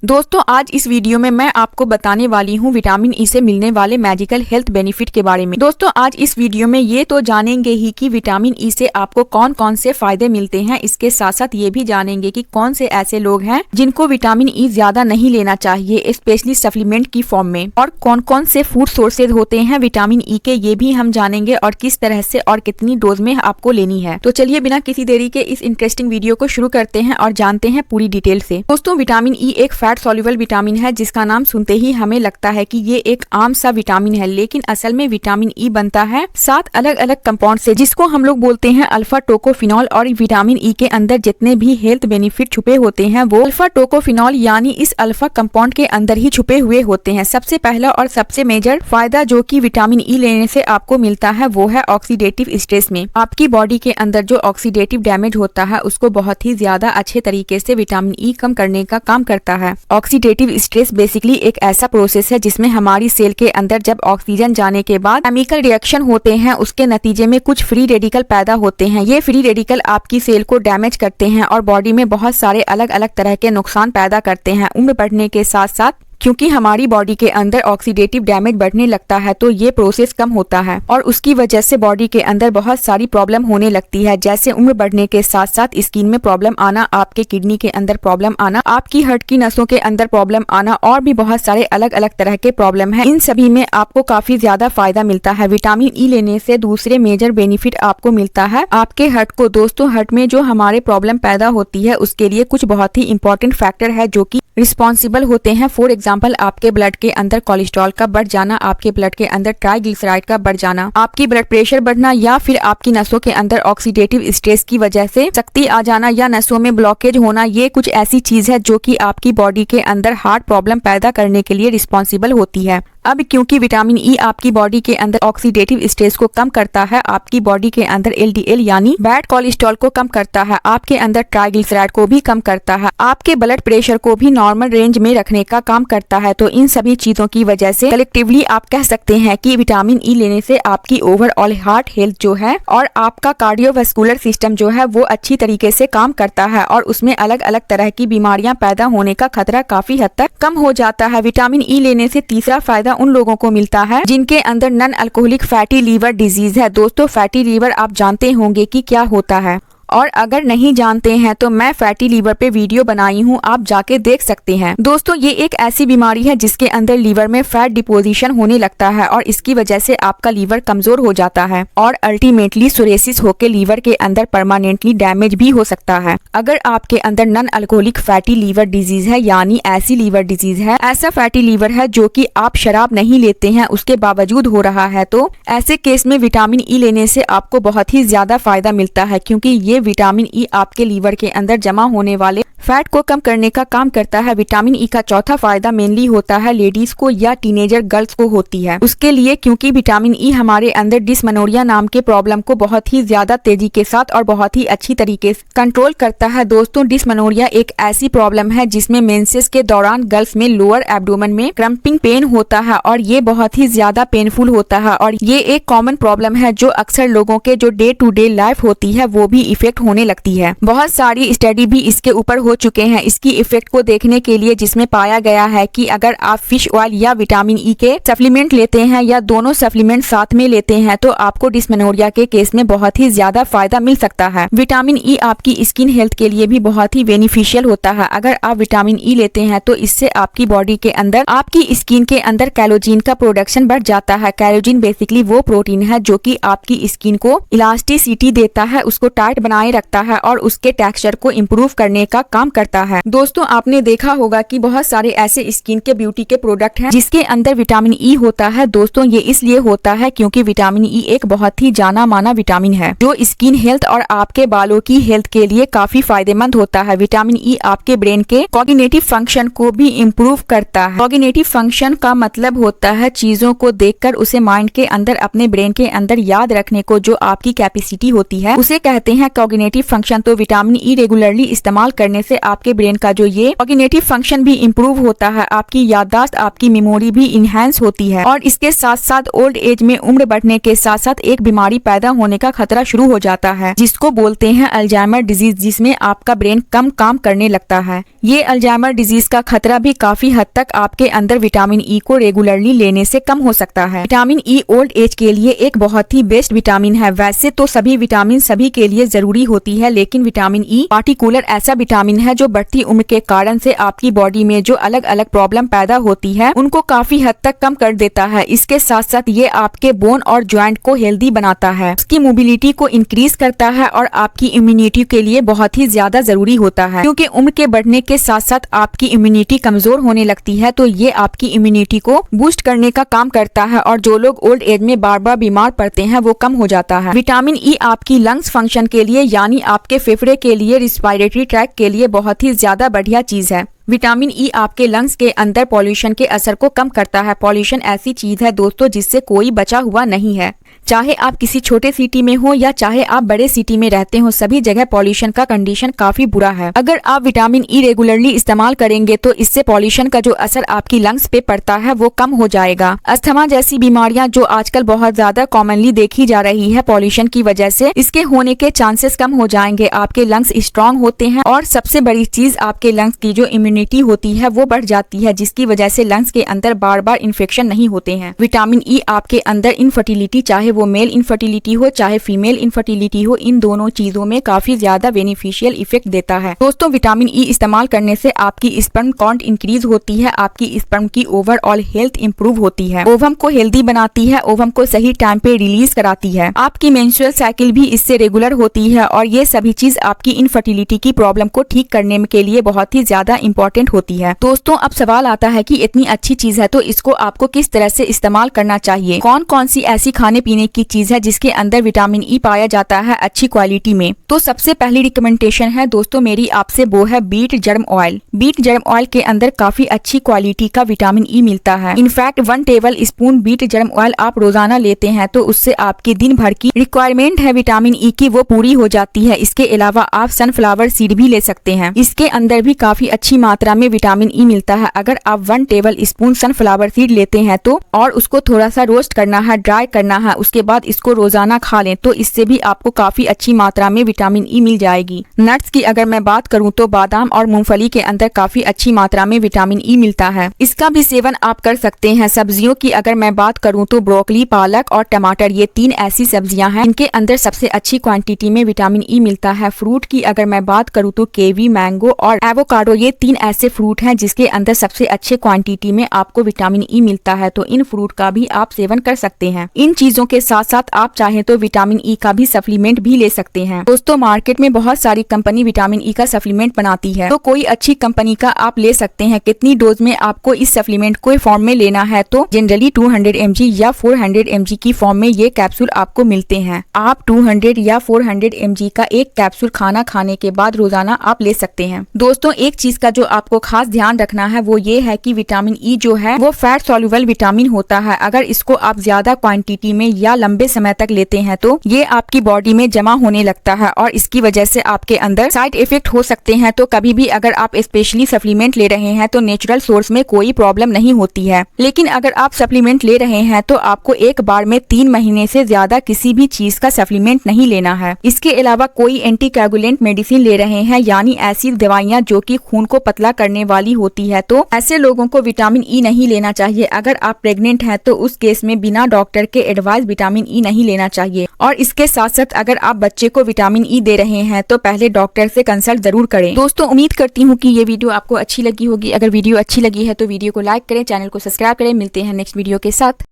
दोस्तों आज इस वीडियो में मैं आपको बताने वाली हूँ विटामिन ई से मिलने वाले मैजिकल हेल्थ बेनिफिट के बारे में। दोस्तों आज इस वीडियो में ये तो जानेंगे ही कि विटामिन ई से आपको कौन कौन से फायदे मिलते हैं, इसके साथ साथ ये भी जानेंगे कि कौन से ऐसे लोग हैं जिनको विटामिन ई ज्यादा नहीं लेना चाहिए, स्पेशली सप्लीमेंट की फॉर्म में, और कौन कौन से फूड सोर्सेज होते हैं विटामिन ई के, ये भी हम जानेंगे, और किस तरह से और कितनी डोज में आपको लेनी है। तो चलिए बिना किसी देरी के इस इंटरेस्टिंग वीडियो को शुरू करते हैं और जानते हैं पूरी डिटेल से। दोस्तों विटामिन ई एक फैट सॉल्युबल विटामिन है जिसका नाम सुनते ही हमें लगता है कि ये एक आम सा विटामिन है, लेकिन असल में विटामिन ई बनता है 7 अलग अलग कंपाउंड से, जिसको हम लोग बोलते हैं अल्फा टोकोफिनॉल। और विटामिन ई के अंदर जितने भी हेल्थ बेनिफिट छुपे होते हैं वो अल्फा टोकोफिनॉल यानी इस अल्फा कंपाउंड के अंदर ही छुपे हुए होते हैं। सबसे पहला और सबसे मेजर फायदा जो कि विटामिन ई लेने से आपको मिलता है वो है ऑक्सीडेटिव स्ट्रेस में। आपकी बॉडी के अंदर जो ऑक्सीडेटिव डैमेज होता है उसको बहुत ही ज्यादा अच्छे तरीके से विटामिन ई कम करने का काम करता है। ऑक्सीडेटिव स्ट्रेस बेसिकली एक ऐसा प्रोसेस है जिसमें हमारी सेल के अंदर जब ऑक्सीजन जाने के बाद केमिकल रिएक्शन होते हैं, उसके नतीजे में कुछ फ्री रेडिकल पैदा होते हैं। ये फ्री रेडिकल आपकी सेल को डैमेज करते हैं और बॉडी में बहुत सारे अलग अलग तरह के नुकसान पैदा करते हैं। उम्र बढ़ने के साथ साथ क्योंकि हमारी बॉडी के अंदर ऑक्सीडेटिव डैमेज बढ़ने लगता है तो ये प्रोसेस कम होता है और उसकी वजह से बॉडी के अंदर बहुत सारी प्रॉब्लम होने लगती है, जैसे उम्र बढ़ने के साथ साथ स्किन में प्रॉब्लम आना, आपके किडनी के अंदर प्रॉब्लम आना, आपकी हार्ट की नसों के अंदर प्रॉब्लम आना, और भी बहुत सारे अलग अलग तरह के प्रॉब्लम है। इन सभी में आपको काफी ज्यादा फायदा मिलता है। विटामिन ई लेने से दूसरे मेजर बेनिफिट आपको मिलता है आपके हार्ट को। दोस्तों हार्ट में जो हमारे प्रॉब्लम पैदा होती है उसके लिए कुछ बहुत ही इंपॉर्टेंट फैक्टर है जो कि रिस्पॉन्सिबल होते हैं। फॉर एग्जाम्पल आपके ब्लड के अंदर कोलेस्ट्रॉल का बढ़ जाना, आपके ब्लड के अंदर ट्राइग्लिसराइड का बढ़ जाना, आपकी ब्लड प्रेशर बढ़ना, या फिर आपकी नसों के अंदर ऑक्सीडेटिव स्ट्रेस की वजह से शक्ति आ जाना या नसों में ब्लॉकेज होना। ये कुछ ऐसी चीज है जो कि आपकी बॉडी के अंदर हार्ट प्रॉब्लम पैदा करने के लिए रिस्पॉन्सिबल होती है। अब क्योंकि विटामिन ई आपकी बॉडी के अंदर ऑक्सीडेटिव स्ट्रेस को कम करता है, आपकी बॉडी के अंदर एलडीएल यानी बैड कोलेस्ट्रॉल को कम करता है, आपके अंदर ट्राइग्लिसराइड को भी कम करता है, आपके ब्लड प्रेशर को भी नॉर्मल रेंज में रखने का काम करता है। तो इन सभी चीजों की वजह से कलेक्टिवली आप कह सकते हैं कि विटामिन ई लेने से आपकी ओवरऑल हार्ट हेल्थ जो है और आपका कार्डियोवास्कुलर सिस्टम जो है वो अच्छी तरीके से काम करता है और उसमें अलग अलग तरह की बीमारियां पैदा होने का खतरा काफी हद तक कम हो जाता है। विटामिन ई लेने से तीसरा फायदा उन लोगों को मिलता है जिनके अंदर non alcoholic fatty liver disease है। दोस्तों फैटी लीवर आप जानते होंगे कि क्या होता है, और अगर नहीं जानते हैं तो मैं फैटी लीवर पे वीडियो बनाई हूँ, आप जाके देख सकते हैं। दोस्तों ये एक ऐसी बीमारी है जिसके अंदर लीवर में फैट डिपोजिशन होने लगता है और इसकी वजह से आपका लीवर कमजोर हो जाता है और अल्टीमेटली सोरेसिस होकर लीवर के अंदर परमानेंटली डैमेज भी हो सकता है। अगर आपके अंदर non alcoholic fatty liver disease है यानी ऐसी लीवर डिजीज है, ऐसा फैटी लीवर है जो कि आप शराब नहीं लेते हैं उसके बावजूद हो रहा है, तो ऐसे केस में विटामिन ई लेने से आपको बहुत ही ज्यादा फायदा मिलता है, क्योंकि ये विटामिन ई आपके लीवर के अंदर जमा होने वाले फैट को कम करने का काम करता है। विटामिन ई का चौथा फायदा मेनली होता है लेडीज को या टीनेजर गर्ल्स को होती है उसके लिए, क्योंकि विटामिन ई हमारे अंदर डिस्मेनोरिया नाम के प्रॉब्लम को बहुत ही ज्यादा तेजी के साथ और बहुत ही अच्छी तरीके से कंट्रोल करता है। दोस्तों डिस्मेनोरिया एक ऐसी प्रॉब्लम है जिसमें मेंसेस के दौरान गर्ल्स में लोअर एब्डोमेन में क्रम्पिंग पेन होता है और ये बहुत ही ज्यादा पेनफुल होता है और ये एक कॉमन प्रॉब्लम है जो अक्सर लोगों के जो डे टू डे लाइफ होती है वो भी इफेक्ट होने लगती है। बहुत सारी स्टडी भी इसके ऊपर हो चुके हैं इसकी इफेक्ट को देखने के लिए, जिसमें पाया गया है कि अगर आप फिश ऑयल या विटामिन ई के सप्लीमेंट लेते हैं या दोनों सप्लीमेंट साथ में लेते हैं तो आपको डिस्मेनोरिया के केस में बहुत ही ज्यादा फायदा मिल सकता है। विटामिन ई आपकी स्किन हेल्थ के लिए भी बहुत ही बेनिफिशियल होता है। अगर आप विटामिन ई लेते हैं तो इससे आपकी बॉडी के अंदर आपकी स्किन के अंदर कैलोजिन का प्रोडक्शन बढ़ जाता है। कैलोजिन बेसिकली वो प्रोटीन है जो कि आपकी स्किन को इलास्टिसिटी देता है, उसको टाइट बनाए रखता है और उसके टेक्सचर को इम्प्रूव करने का काम करता है। दोस्तों आपने देखा होगा कि बहुत सारे ऐसे स्किन के ब्यूटी के प्रोडक्ट हैं जिसके अंदर विटामिन ई होता है। दोस्तों ये इसलिए होता है क्योंकि विटामिन ई एक बहुत ही जाना माना विटामिन है जो स्किन हेल्थ और आपके बालों की हेल्थ के लिए काफी फायदेमंद होता है। विटामिन ई आपके ब्रेन के कॉग्निटिव फंक्शन को भी इम्प्रूव करता है। कॉग्निटिव फंक्शन का मतलब होता है चीजों को देखकर उसे माइंड के अंदर अपने ब्रेन के अंदर याद रखने को, जो आपकी कैपेसिटी होती है उसे कहते हैं कॉग्निटिव फंक्शन। तो विटामिन ई रेगुलरली इस्तेमाल करने से से आपके ब्रेन का जो ये कॉग्निटिव फंक्शन भी इम्प्रूव होता है, आपकी याददाश्त, आपकी मेमोरी भी इनहेंस होती है। और इसके साथ साथ ओल्ड एज में उम्र बढ़ने के साथ साथ एक बीमारी पैदा होने का खतरा शुरू हो जाता है, जिसको बोलते हैं अल्जाइमर डिजीज, जिसमें आपका ब्रेन कम काम करने लगता है। ये अल्जाइमर डिजीज का खतरा भी काफी हद तक आपके अंदर विटामिन ई को रेगुलरली लेने से कम हो सकता है। विटामिन ई ओल्ड एज के लिए एक बहुत ही बेस्ट विटामिन है। वैसे तो सभी विटामिन सभी के लिए जरूरी होती है, लेकिन विटामिन ई पार्टिकुलर ऐसा विटामिन है जो बढ़ती उम्र के कारण से आपकी बॉडी में जो अलग अलग प्रॉब्लम पैदा होती है उनको काफी हद तक कम कर देता है। इसके साथ साथ ये आपके बोन और ज्वाइंट को हेल्दी बनाता है, उसकी मोबिलिटी को इंक्रीज करता है और आपकी इम्यूनिटी के लिए बहुत ही ज्यादा जरूरी होता है, क्योंकि उम्र के बढ़ने के साथ साथ आपकी इम्यूनिटी कमजोर होने लगती है, तो ये आपकी इम्यूनिटी को बूस्ट करने का काम करता है और जो लोग ओल्ड एज में बार बार बीमार पड़ते हैं वो कम हो जाता है। विटामिन ई आपकी लंग्स फंक्शन के लिए यानी आपके फेफड़े के लिए, रिस्पायरेटरी ट्रैक्ट के लिए बहुत ही ज्यादा बढ़िया चीज है। विटामिन ई आपके लंग्स के अंदर पॉल्यूशन के असर को कम करता है। पॉल्यूशन ऐसी चीज है दोस्तों जिससे कोई बचा हुआ नहीं है, चाहे आप किसी छोटे सिटी में हो या चाहे आप बड़े सिटी में रहते हो, सभी जगह पॉल्यूशन का कंडीशन काफी बुरा है। अगर आप विटामिन ई रेगुलरली इस्तेमाल करेंगे तो इससे पॉल्यूशन का जो असर आपकी लंग्स पे पड़ता है वो कम हो जाएगा। अस्थमा जैसी बीमारियां जो आजकल बहुत ज्यादा कॉमनली देखी जा रही है पॉल्यूशन की वजह से, इसके होने के चांसेस कम हो जाएंगे। आपके लंग्स स्ट्रांग होते हैं और सबसे बड़ी चीज आपके लंग्स की जो इम्यूनिटी होती है वो बढ़ जाती है, जिसकी वजह से लंग्स के अंदर बार बार इन्फेक्शन नहीं होते हैं। विटामिन ई आपके अंदर इनफर्टिलिटी, चाहे वो मेल इनफर्टिलिटी हो चाहे फीमेल इनफर्टिलिटी हो, इन दोनों चीजों में काफी ज्यादा बेनिफिशियल इफेक्ट देता है। दोस्तों विटामिन ई इस्तेमाल करने से आपकी स्पर्म काउंट इंक्रीज होती है, आपकी स्पर्म की ओवरऑल हेल्थ इंप्रूव होती है, ओवम को हेल्दी बनाती है, ओवम को सही टाइम पे रिलीज कराती है, आपकी मेंस्ट्रुअल साइकिल भी इससे रेगुलर होती है और ये सभी चीज आपकी इनफर्टिलिटी की प्रॉब्लम को ठीक करने के लिए बहुत ही ज्यादा इंपॉर्टेंट होती है। दोस्तों अब सवाल आता है कि इतनी अच्छी चीज है तो इसको आपको किस तरह से इस्तेमाल करना चाहिए, कौन कौन सी ऐसी खाने पीने की चीज है जिसके अंदर विटामिन ई पाया जाता है अच्छी क्वालिटी में। तो सबसे पहली रिकमेंडेशन है दोस्तों मेरी आपसे, वो है wheat germ oil. Wheat germ oil के अंदर काफी अच्छी क्वालिटी का विटामिन ई मिलता है। In fact 1 tablespoon wheat germ oil आप रोजाना लेते हैं तो उससे आपकी दिन भर की रिक्वायरमेंट है विटामिन ई की वो पूरी हो जाती है। इसके अलावा आप सनफ्लावर सीड भी ले सकते हैं, इसके अंदर भी काफी अच्छी मात्रा में विटामिन ई मिलता है। अगर आप 1 टेबल स्पून सनफ्लावर सीड लेते हैं तो और उसको थोड़ा सा रोस्ट करना है, ड्राई करना है, उसके बाद इसको रोजाना खा लें तो इससे भी आपको काफी अच्छी मात्रा में विटामिन ई मिल जाएगी। नट्स की अगर मैं बात करूं तो बादाम और मूंगफली के अंदर काफी अच्छी मात्रा में विटामिन ई मिलता है, इसका भी सेवन आप कर सकते हैं। सब्जियों की अगर मैं बात करूं तो ब्रोकली, पालक और टमाटर ये 3 ऐसी सब्जियां हैं इनके अंदर सबसे अच्छी क्वांटिटी में विटामिन ई मिलता है। फ्रूट की अगर मैं बात करूं तो केवी, मैंगो और एवोकाडो ये 3 ऐसे फ्रूट हैं जिसके अंदर सबसे अच्छे क्वांटिटी में आपको विटामिन ई मिलता है, तो इन फ्रूट का भी आप सेवन कर सकते हैं। इन चीजों के साथ साथ आप चाहें तो विटामिन ई का भी सप्लीमेंट भी ले सकते हैं। दोस्तों मार्केट में बहुत सारी कंपनी विटामिन ई का सप्लीमेंट बनाती है, तो कोई अच्छी कंपनी का आप ले सकते हैं। कितनी डोज में आपको इस सप्लीमेंट को फॉर्म में लेना है तो जनरली 200 mg या 400 mg की फॉर्म में ये कैप्सूल आपको मिलते हैं। आप 200 या 400 mg का एक कैप्सूल खाना खाने के बाद रोजाना आप ले सकते हैं। दोस्तों एक चीज का जो आपको खास ध्यान रखना है वो ये है कि विटामिन ई जो है वो फैट सॉल्युबल विटामिन होता है। अगर इसको आप ज्यादा क्वांटिटी में या लंबे समय तक लेते हैं तो ये आपकी बॉडी में जमा होने लगता है और इसकी वजह से आपके अंदर साइड इफेक्ट हो सकते हैं। तो कभी भी अगर आप स्पेशली सप्लीमेंट ले रहे हैं तो नेचुरल सोर्स में कोई प्रॉब्लम नहीं होती है, लेकिन अगर आप सप्लीमेंट ले रहे हैं तो आपको एक बार में 3 महीने से ज्यादा किसी भी चीज का सप्लीमेंट नहीं लेना है। इसके अलावा कोई एंटीकोगुलेंट मेडिसिन ले रहे हैं यानी ऐसी दवाइयाँ जो कि खून को पतला करने वाली होती है तो ऐसे लोगों को विटामिन ई नहीं लेना चाहिए। अगर आप प्रेग्नेंट हैं तो उस केस में बिना डॉक्टर के एडवाइस विटामिन ई नहीं लेना चाहिए। और इसके साथ साथ अगर आप बच्चे को विटामिन ई दे रहे हैं तो पहले डॉक्टर से कंसल्ट जरूर करें। दोस्तों उम्मीद करती हूँ कि ये वीडियो आपको अच्छी लगी होगी। अगर वीडियो अच्छी लगी है तो वीडियो को लाइक करें, चैनल को सब्सक्राइब करें। मिलते हैं नेक्स्ट वीडियो के साथ।